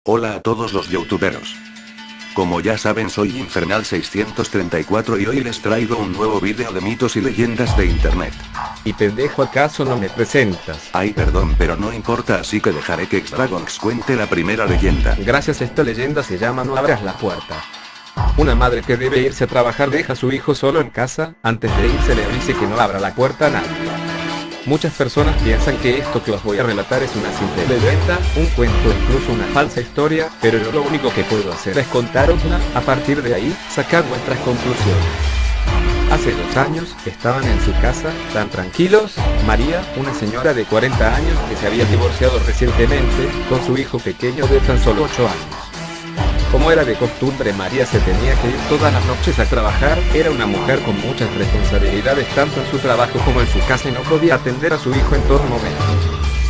Hola a todos los youtuberos. Como ya saben, soy Infernal634 y hoy les traigo un nuevo vídeo de mitos y leyendas de internet. ¿Y pendejo acaso no me presentas? Ay, perdón, pero no importa, así que dejaré que Xdragonx cuente la primera leyenda. Gracias, esta leyenda se llama No abras la puerta. Una madre que debe irse a trabajar deja a su hijo solo en casa. Antes de irse le dice que no abra la puerta a nadie. Muchas personas piensan que esto que os voy a relatar es una simple leyenda, un cuento o incluso una falsa historia, pero yo lo único que puedo hacer es contarosla. A partir de ahí, sacar vuestras conclusiones. Hace 2 años, estaban en su casa, tan tranquilos, María, una señora de 40 años que se había divorciado recientemente, con su hijo pequeño de tan solo 8 años. Como era de costumbre, María se tenía que ir todas las noches a trabajar. Era una mujer con muchas responsabilidades tanto en su trabajo como en su casa y no podía atender a su hijo en todo momento.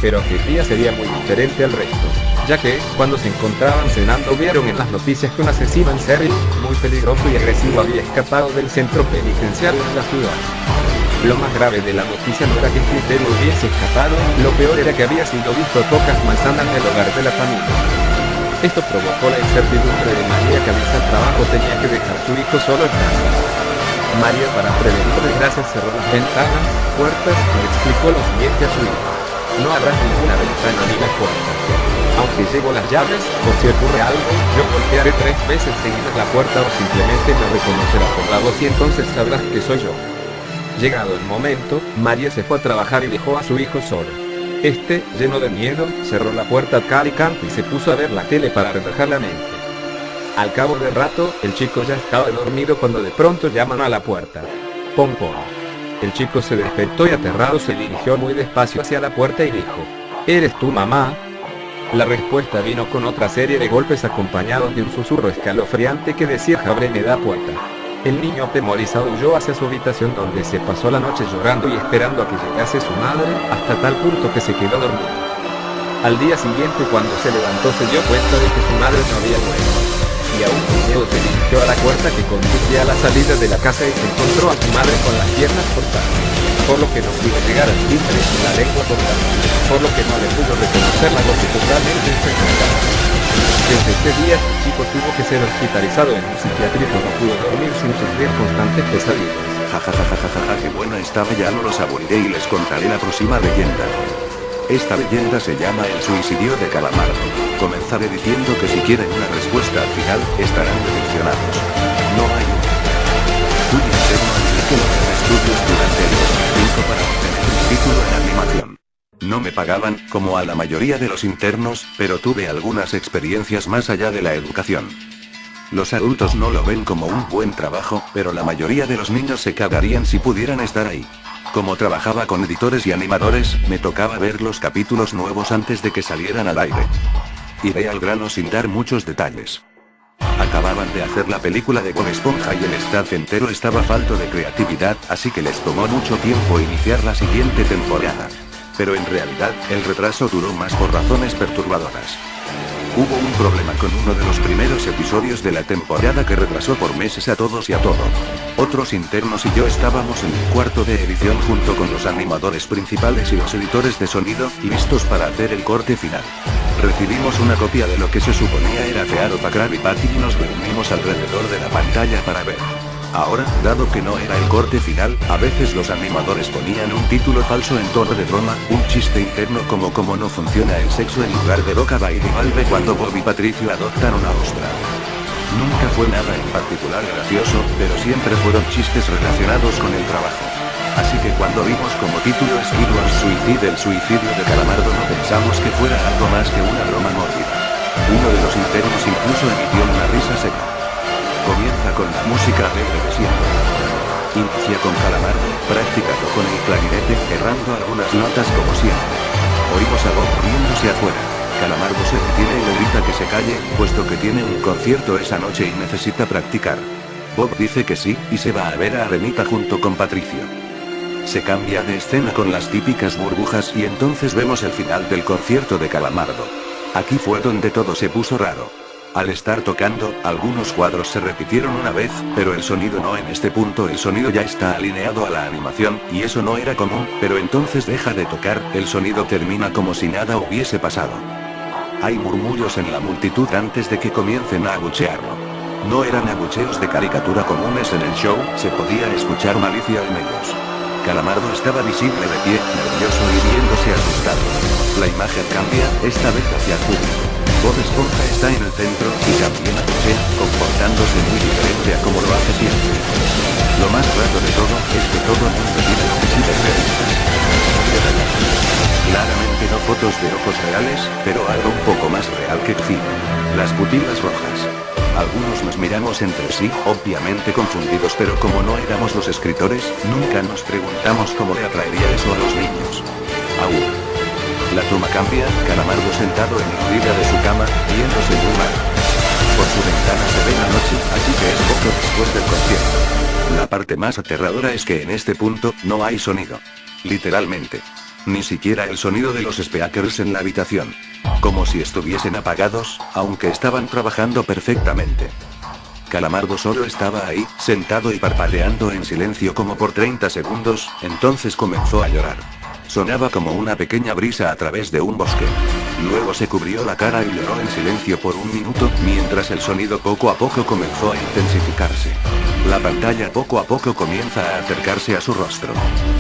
Pero aquel día sería muy diferente al resto, ya que, cuando se encontraban cenando, vieron en las noticias que un asesino en serie, muy peligroso y agresivo, había escapado del centro penitenciario de la ciudad. Lo más grave de la noticia no era que Cristerio hubiese escapado, lo peor era que había sido visto a pocas manzanas del hogar de la familia. Esto provocó la incertidumbre de María, que al irse al trabajo tenía que dejar a su hijo solo en casa. María, para prevenir desgracias, cerró las ventanas, puertas y le explicó lo siguiente a su hijo: no abras ninguna ventana ni la puerta. Aunque llevo las llaves, por si ocurre algo, yo golpearé 3 veces seguidas la puerta o simplemente me reconocerá por la voz y entonces sabrás que soy yo. Llegado el momento, María se fue a trabajar y dejó a su hijo solo. Este, lleno de miedo, cerró la puerta a cal y canto y se puso a ver la tele para relajar la mente. Al cabo de rato, el chico ya estaba dormido cuando de pronto llaman a la puerta. Pom pom. El chico se despertó y aterrado se dirigió muy despacio hacia la puerta y dijo: ¿Eres tú, mamá? La respuesta vino con otra serie de golpes acompañados de un susurro escalofriante que decía: ábreme la puerta. El niño atemorizado huyó hacia su habitación, donde se pasó la noche llorando y esperando a que llegase su madre, hasta tal punto que se quedó dormido. Al día siguiente, cuando se levantó, se dio cuenta de que su madre no había muerto. Y aún con miedo se dirigió a la puerta que conducía a la salida de la casa y se encontró a su madre con las piernas cortadas, por lo que no pudo llegar al timbre con la lengua cortada, por lo que no le pudo reconocer la voz totalmente enferma. Desde ese día, el chico tuvo que ser hospitalizado en un psiquiátrico. No pudo dormir sin sufrir constantes pesadillas. Jajajajajaja, qué buena estaba, ya no lo saboreé y les contaré la próxima leyenda. Esta leyenda se llama El suicidio de Calamardo. Comenzaré diciendo que si quieren una respuesta al final, estarán decepcionados. No hay un estudio interno que los estudios durante el 2005 para obtener un título en animación. No me pagaban, como a la mayoría de los internos, pero tuve algunas experiencias más allá de la educación. Los adultos no lo ven como un buen trabajo, pero la mayoría de los niños se cagarían si pudieran estar ahí. Como trabajaba con editores y animadores, me tocaba ver los capítulos nuevos antes de que salieran al aire. Iré al grano sin dar muchos detalles. Acababan de hacer la película de Bob Esponja y el staff entero estaba falto de creatividad, así que les tomó mucho tiempo iniciar la siguiente temporada. Pero en realidad, el retraso duró más por razones perturbadoras. Hubo un problema con uno de los primeros episodios de la temporada que retrasó por meses a todos y a todo. Otros internos y yo estábamos en el cuarto de edición junto con los animadores principales y los editores de sonido, listos para hacer el corte final. Recibimos una copia de lo que se suponía era Fear of a Krabby Patty y nos reunimos alrededor de la pantalla para ver. Ahora, dado que no era el corte final, a veces los animadores ponían un título falso en tono de broma, un chiste interno como cómo no funciona el sexo en lugar de boca baile valve cuando Bob y Patricio adoptan una ostra. Nunca fue nada en particular gracioso, pero siempre fueron chistes relacionados con el trabajo. Así que cuando vimos como título Skidward Suicide, el suicidio de Calamardo, no pensamos que fuera algo más que una broma mórbida. Uno de los internos incluso emitió una risa seca. Comienza con la música alegre de siempre. Inicia con Calamardo, practicando con el clarinete, errando algunas notas como siempre. Oímos a Bob riéndose afuera. Calamardo se detiene y le grita que se calle, puesto que tiene un concierto esa noche y necesita practicar. Bob dice que sí, y se va a ver a Arenita junto con Patricio. Se cambia de escena con las típicas burbujas y entonces vemos el final del concierto de Calamardo. Aquí fue donde todo se puso raro. Al estar tocando, algunos cuadros se repitieron una vez, pero el sonido no. En este punto el sonido ya está alineado a la animación, y eso no era común, pero entonces deja de tocar, el sonido termina como si nada hubiese pasado. Hay murmullos en la multitud antes de que comiencen a abuchearlo. No eran abucheos de caricatura comunes en el show, se podía escuchar malicia en ellos. Calamardo estaba visible de pie, nervioso y viéndose asustado. La imagen cambia, esta vez hacia el público. Bob Esponja está en el centro, y también abuchea, comportándose muy diferente a como lo hace siempre. Lo más raro de todo, es que todo el mundo tiene visibles realistas. Claramente no fotos de ojos reales, pero algo un poco más real que el cine. Las pupilas rojas. Algunos nos miramos entre sí, obviamente confundidos, pero como no éramos los escritores, nunca nos preguntamos cómo le atraería eso a los niños. Aún. La toma cambia, Calamardo sentado en la orilla de su cama, viéndose muy mal. Por su ventana se ve la noche, así que es poco después del concierto. La parte más aterradora es que en este punto, no hay sonido. Literalmente. Ni siquiera el sonido de los speakers en la habitación. Como si estuviesen apagados, aunque estaban trabajando perfectamente. Calamardo solo estaba ahí, sentado y parpadeando en silencio como por 30 segundos, entonces comenzó a llorar. Sonaba como una pequeña brisa a través de un bosque. Luego se cubrió la cara y lloró en silencio por un minuto, mientras el sonido poco a poco comenzó a intensificarse. La pantalla poco a poco comienza a acercarse a su rostro.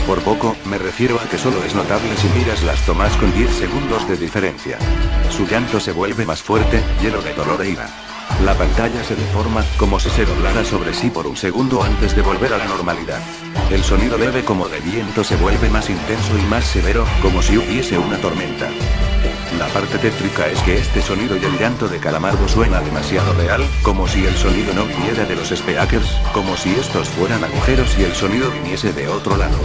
Por poco, me refiero a que solo es notable si miras las tomas con 10 segundos de diferencia. Su llanto se vuelve más fuerte, lleno de dolor e ira. La pantalla se deforma, como si se doblara sobre sí por un segundo antes de volver a la normalidad. El sonido leve como de viento se vuelve más intenso y más severo, como si hubiese una tormenta. La parte tétrica es que este sonido y el llanto de Calamardo suena demasiado real, como si el sonido no viniera de los speakers, como si estos fueran agujeros y el sonido viniese de otro lado.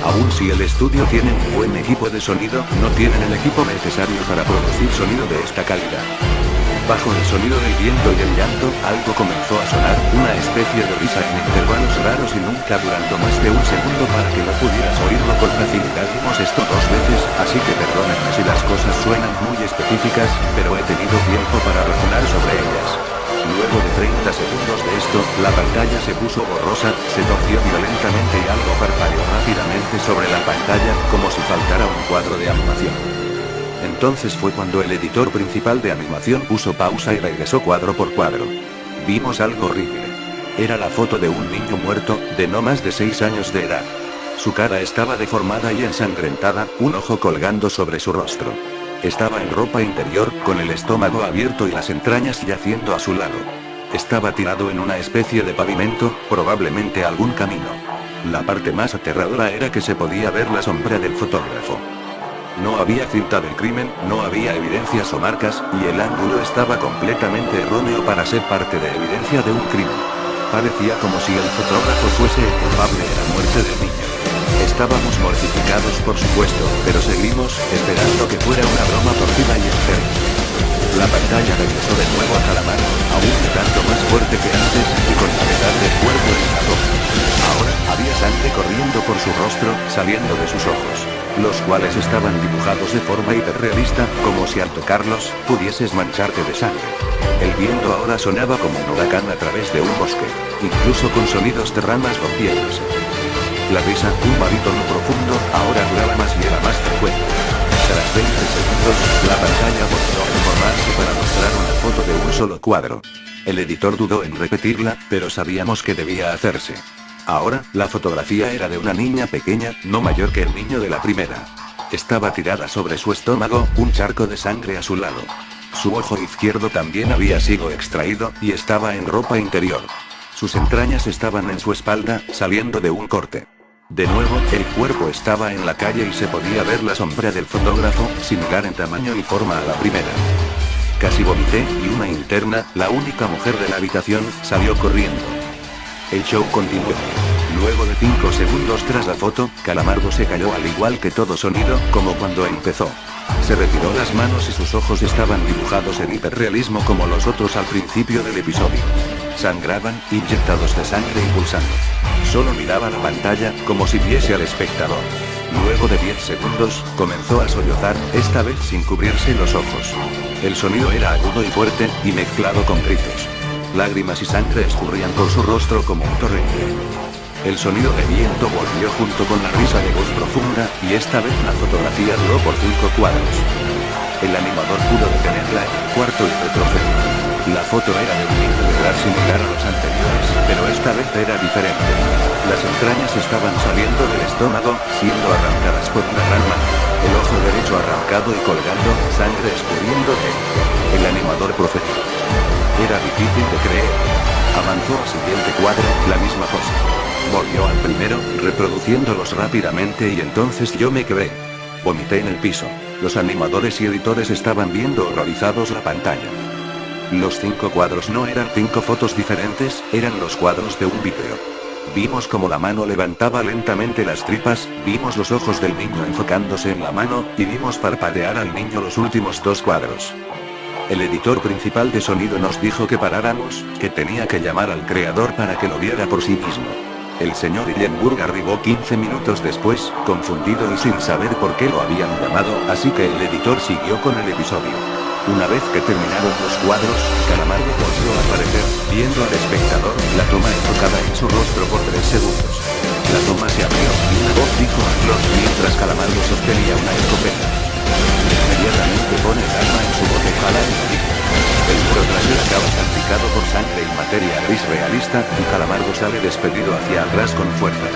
Aun si el estudio tiene un buen equipo de sonido, no tienen el equipo necesario para producir sonido de esta calidad. Bajo el sonido del viento y el llanto, algo comenzó a sonar, una especie de risa en intervalos raros y nunca durando más de un segundo para que no pudieras oírlo con facilidad. Vimos esto 2 veces, así que perdónenme si las cosas suenan muy específicas, pero he tenido tiempo para razonar sobre ellas. Luego de 30 segundos de esto, la pantalla se puso borrosa, se torció violentamente y algo parpadeó rápidamente sobre la pantalla, como si faltara un cuadro de animación. Entonces fue cuando el editor principal de animación puso pausa y regresó cuadro por cuadro. Vimos algo horrible. Era la foto de un niño muerto, de no más de 6 años de edad. Su cara estaba deformada y ensangrentada, un ojo colgando sobre su rostro. Estaba en ropa interior, con el estómago abierto y las entrañas yaciendo a su lado. Estaba tirado en una especie de pavimento, probablemente algún camino. La parte más aterradora era que se podía ver la sombra del fotógrafo. No había cinta del crimen, no había evidencias o marcas, y el ángulo estaba completamente erróneo para ser parte de evidencia de un crimen. Parecía como si el fotógrafo fuese el culpable de la muerte del niño. Estábamos mortificados por supuesto, pero seguimos, esperando que fuera una broma torcida y externa. La pantalla regresó de nuevo a Calamardo, aún tanto más fuerte que antes, y con la mitad del cuerpo en la ropa. Ahora, había sangre corriendo por su rostro, saliendo de sus ojos, los cuales estaban dibujados de forma hiperrealista, como si al tocarlos, pudieses mancharte de sangre. El viento ahora sonaba como un huracán a través de un bosque, incluso con sonidos de ramas rompiéndose. La risa, un barítono profundo, ahora duraba más y era más frecuente. Tras 20 segundos, la pantalla volvió a deformarse para mostrar una foto de un solo cuadro. El editor dudó en repetirla, pero sabíamos que debía hacerse. Ahora, la fotografía era de una niña pequeña, no mayor que el niño de la primera. Estaba tirada sobre su estómago, un charco de sangre a su lado. Su ojo izquierdo también había sido extraído, y estaba en ropa interior. Sus entrañas estaban en su espalda, saliendo de un corte. De nuevo, el cuerpo estaba en la calle y se podía ver la sombra del fotógrafo, similar en tamaño y forma a la primera. Casi vomité, y una interna, la única mujer de la habitación, salió corriendo. El show continuó. Luego de 5 segundos tras la foto, Calamardo se cayó al igual que todo sonido, como cuando empezó. Se retiró las manos y sus ojos estaban dibujados en hiperrealismo como los otros al principio del episodio. Sangraban, inyectados de sangre y pulsando. Solo miraba la pantalla, como si viese al espectador. Luego de 10 segundos, comenzó a sollozar, esta vez sin cubrirse los ojos. El sonido era agudo y fuerte, y mezclado con gritos. Lágrimas y sangre escurrían por su rostro como un torrente. El sonido de viento volvió junto con la risa de voz profunda, y esta vez la fotografía duró por 5 cuadros. El animador pudo detenerla en el cuarto y retrocedió. La foto era de un niño detrás similar a los anteriores, pero esta vez era diferente. Las entrañas estaban saliendo del estómago, siendo arrancadas por una gran mano. El ojo derecho arrancado y colgando, sangre escurriendo de él. El animador procedió. Era difícil de creer. Avanzó al siguiente cuadro, la misma cosa. Volvió al primero, reproduciéndolos rápidamente y entonces yo me quebré. Vomité en el piso. Los animadores y editores estaban viendo horrorizados la pantalla. Los 5 cuadros no eran 5 fotos diferentes, eran los cuadros de un vídeo. Vimos como la mano levantaba lentamente las tripas, vimos los ojos del niño enfocándose en la mano, y vimos parpadear al niño los últimos 2 cuadros. El editor principal de sonido nos dijo que paráramos, que tenía que llamar al creador para que lo viera por sí mismo. El señor Hillenburg arribó 15 minutos después, confundido y sin saber por qué lo habían llamado, así que el editor siguió con el episodio. Una vez que terminaron los cuadros, Calamardo volvió a aparecer, viendo al espectador, la toma enfocada en su rostro por 3 segundos. La toma se abrió, y una voz dijo a Flos mientras Calamardo sostenía una escopeta. Inmediatamente pone el arma en su boca y jala el gatillo. El muro trasero acaba salpicado por sangre y materia gris realista, y Calamardo sale despedido hacia atrás con fuerza.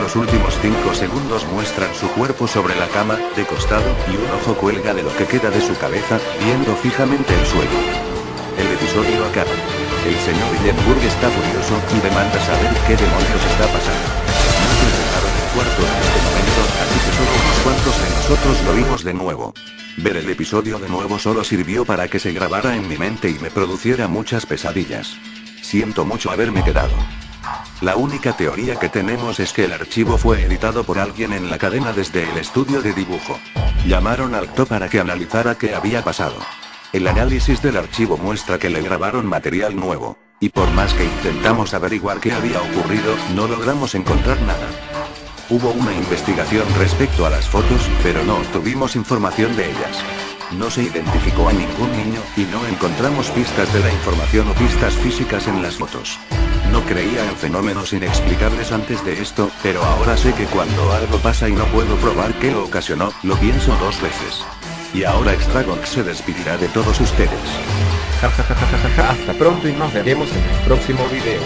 Los últimos 5 segundos muestran su cuerpo sobre la cama, de costado, y un ojo cuelga de lo que queda de su cabeza, viendo fijamente el suelo. El episodio acaba. El señor Hillenburg está furioso, y demanda saber qué demonios está pasando. Muchos dejaron el cuarto en este momento, así que solo unos cuantos de nosotros lo vimos de nuevo. Ver el episodio de nuevo solo sirvió para que se grabara en mi mente y me produciera muchas pesadillas. Siento mucho haberme quedado. La única teoría que tenemos es que el archivo fue editado por alguien en la cadena desde el estudio de dibujo. Llamaron al actor para que analizara qué había pasado. El análisis del archivo muestra que le grabaron material nuevo, y por más que intentamos averiguar qué había ocurrido, no logramos encontrar nada. Hubo una investigación respecto a las fotos, pero no obtuvimos información de ellas. No se identificó a ningún niño, y no encontramos pistas de la información o pistas físicas en las fotos. No creía en fenómenos inexplicables antes de esto, pero ahora sé que cuando algo pasa y no puedo probar qué lo ocasionó, lo pienso 2 veces. Y ahora Extragonx se despedirá de todos ustedes. Hasta pronto y nos veremos en el próximo video.